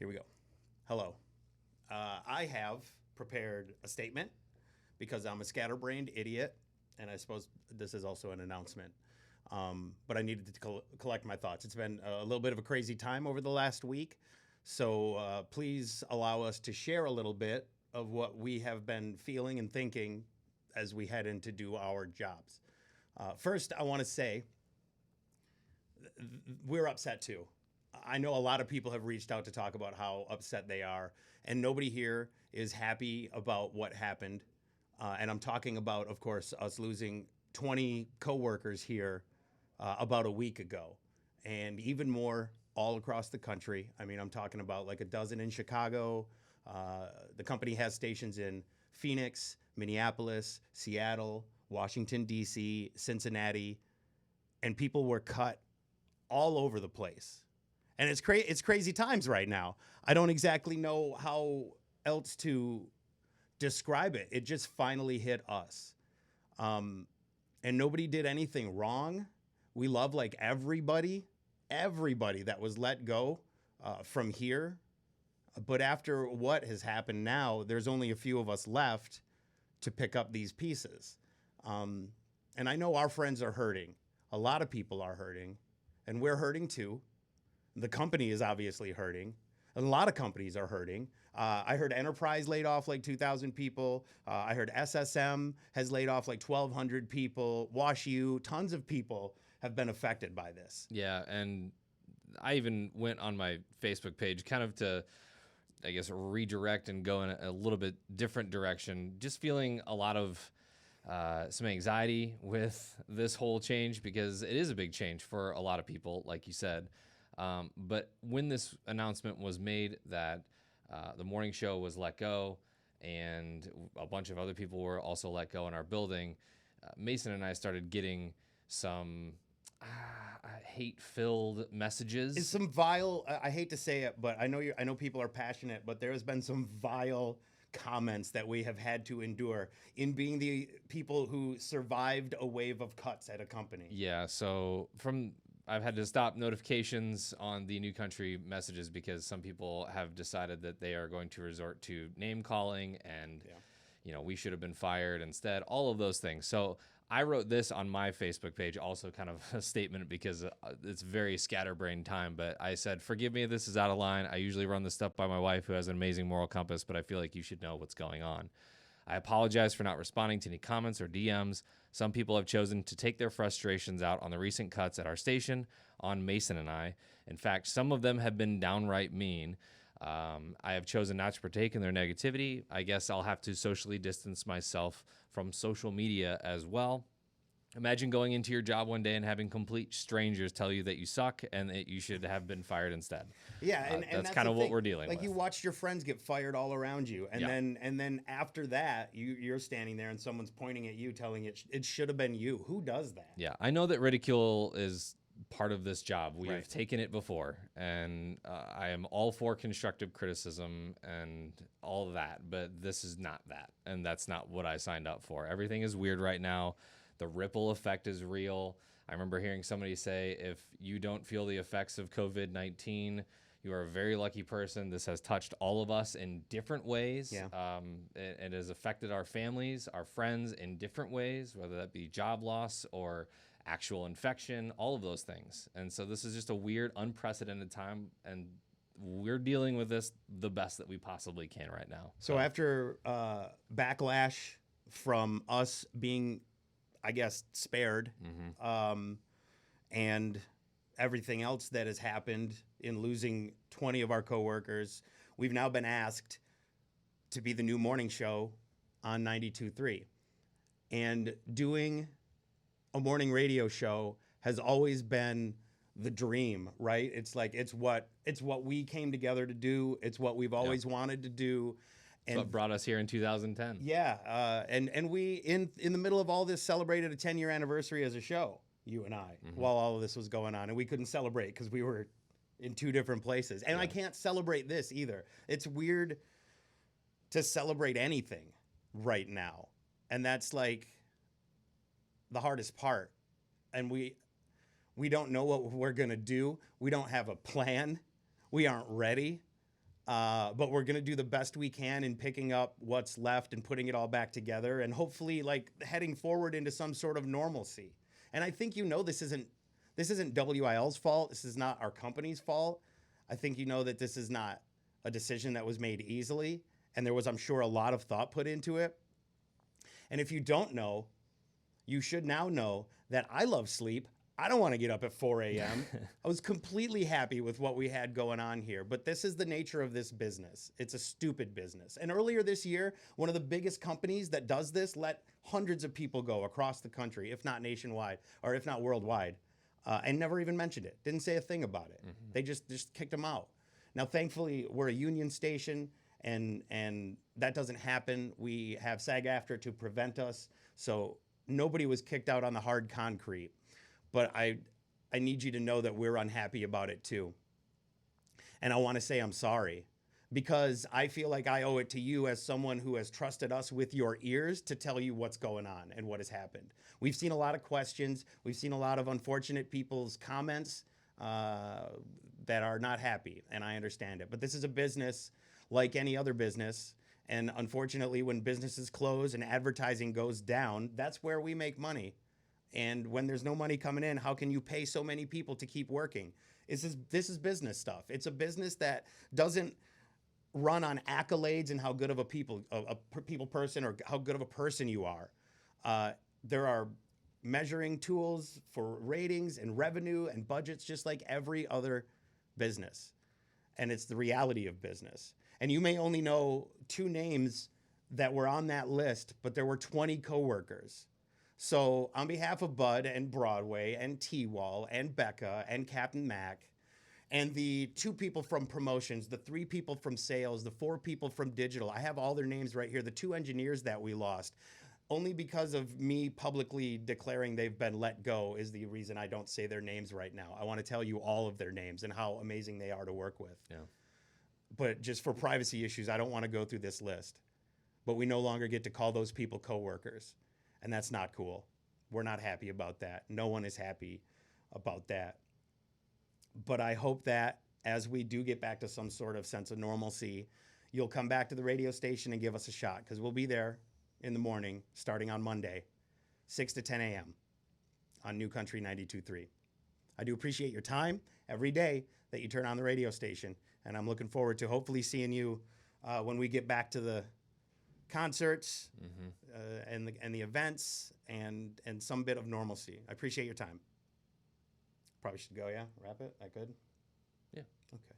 Here we go. Hello. I have prepared a statement because I'm a scatterbrained idiot, and I suppose this is also an announcement. But I needed to collect my thoughts. It's been a little bit of a crazy time over the last week, so please allow us to share a little bit of what we have been feeling and thinking as we head in to do our jobs. First, I want to say we're upset too. I know a lot of people have reached out to talk about how upset they are, and nobody here is happy about what happened. And I'm talking about, of course, us losing 20 coworkers here about a week ago, and even more all across the country. I mean, I'm talking about like a dozen in Chicago. The company has stations in Phoenix, Minneapolis, Seattle, Washington, D.C., Cincinnati, and people were cut all over the place. And it's crazy times right now. I don't exactly know how else to describe it. It just finally hit us. And nobody did anything wrong. We love like everybody that was let go from here. But after what has happened now, there's only a few of us left to pick up these pieces. And I know our friends are hurting. A lot of people are hurting, and we're hurting too. The company is obviously hurting. A lot of companies are hurting. I heard Enterprise laid off like 2,000 people. I heard SSM has laid off like 1,200 people. WashU, tons of people have been affected by this. Yeah, and I even went on my Facebook page kind of to, I guess, redirect and go in a little bit different direction. Just feeling a lot of some anxiety with this whole change because it is a big change for a lot of people, like you said. But when this announcement was made that the morning show was let go and a bunch of other people were also let go in our building, Mason and I started getting some hate-filled messages. It's some vile, I hate to say it, but I know people are passionate, but there has been some vile comments that we have had to endure in being the people who survived a wave of cuts at a company. Yeah, so I've had to stop notifications on the New Country messages because some people have decided that they are going to resort to name calling and, we should have been fired instead, all of those things. So I wrote this on my Facebook page, also kind of a statement because it's very scatterbrained time, but I said, forgive me if this is out of line. I usually run this stuff by my wife who has an amazing moral compass, but I feel like you should know what's going on. I apologize for not responding to any comments or DMs. Some people have chosen to take their frustrations out on the recent cuts at our station, on Mason and I. In fact, some of them have been downright mean. I have chosen not to partake in their negativity. I guess I'll have to socially distance myself from social media as well. Imagine going into your job one day and having complete strangers tell you that you suck and that you should have been fired instead. Yeah, and that's kind of what we're dealing with. Like you watched your friends get fired all around you, and then after that, you're standing there and someone's pointing at you, telling it should have been you. Who does that? Yeah, I know that ridicule is part of this job. We have taken it before, and I am all for constructive criticism and all of that, but this is not that, and that's not what I signed up for. Everything is weird right now. The ripple effect is real. I remember hearing somebody say, if you don't feel the effects of COVID-19, you are a very lucky person. This has touched all of us in different ways. Yeah. It has affected our families, our friends in different ways, whether that be job loss or actual infection, all of those things. And so this is just a weird, unprecedented time, and we're dealing with this the best that we possibly can right now. So after backlash from us being, I guess, spared, and everything else that has happened in losing 20 of our coworkers, we've now been asked to be the new morning show on 92.3. And doing a morning radio show has always been the dream, right? It's like it's what we came together to do. It's what we've always wanted to do. And what brought us here in 2010. Yeah, and we in the middle of all this celebrated a 10-year anniversary as a show, you and I, while all of this was going on, and we couldn't celebrate because we were in two different places. And I can't celebrate this either. It's weird to celebrate anything right now, and that's like the hardest part. And we don't know what we're gonna do. We don't have a plan. We aren't ready. But we're going to do the best we can in picking up what's left and putting it all back together and hopefully like heading forward into some sort of normalcy. And I think this isn't WIL's fault. This is not our company's fault. I think that this is not a decision that was made easily. And there was, I'm sure, a lot of thought put into it. And if you don't know, you should now know that I love sleep. I don't want to get up at 4 a.m. I was completely happy with what we had going on here, but this is the nature of this business. It's a stupid business. And earlier this year, one of the biggest companies that does this let hundreds of people go across the country, if not nationwide, or if not worldwide, and never even mentioned it. Didn't say a thing about it. Mm-hmm. They just kicked them out. Now, thankfully, we're a union station, and that doesn't happen. We have SAG-AFTRA to prevent us, so nobody was kicked out on the hard concrete. But I need you to know that we're unhappy about it too. And I want to say I'm sorry because I feel like I owe it to you as someone who has trusted us with your ears to tell you what's going on and what has happened. We've seen a lot of questions. We've seen a lot of unfortunate people's comments that are not happy, and I understand it. But this is a business like any other business. And unfortunately, when businesses close and advertising goes down, that's where we make money. And when there's no money coming in, how can you pay so many people to keep working? This is business stuff. It's a business that doesn't run on accolades and how good of a people person or how good of a person you are. There are measuring tools for ratings and revenue and budgets just like every other business. And it's the reality of business. And you may only know 2 names that were on that list, but there were 20 coworkers. So on behalf of Bud and Broadway and T-Wall and Becca and Captain Mac and the 2 people from promotions, the 3 people from sales, the 4 people from digital, I have all their names right here, the 2 engineers that we lost, only because of me publicly declaring they've been let go is the reason I don't say their names right now. I want to tell you all of their names and how amazing they are to work with. Yeah. But just for privacy issues, I don't want to go through this list. But we no longer get to call those people coworkers. And that's not cool. We're not happy about that. No one is happy about that. But I hope that as we do get back to some sort of sense of normalcy, you'll come back to the radio station and give us a shot, because we'll be there in the morning starting on Monday, 6 to 10 a.m. on New Country 92.3. I do appreciate your time every day that you turn on the radio station, and I'm looking forward to hopefully seeing you when we get back to the concerts and the events and some bit of normalcy. I appreciate your time. Probably should go, yeah? Wrap it? I could? Yeah. Okay.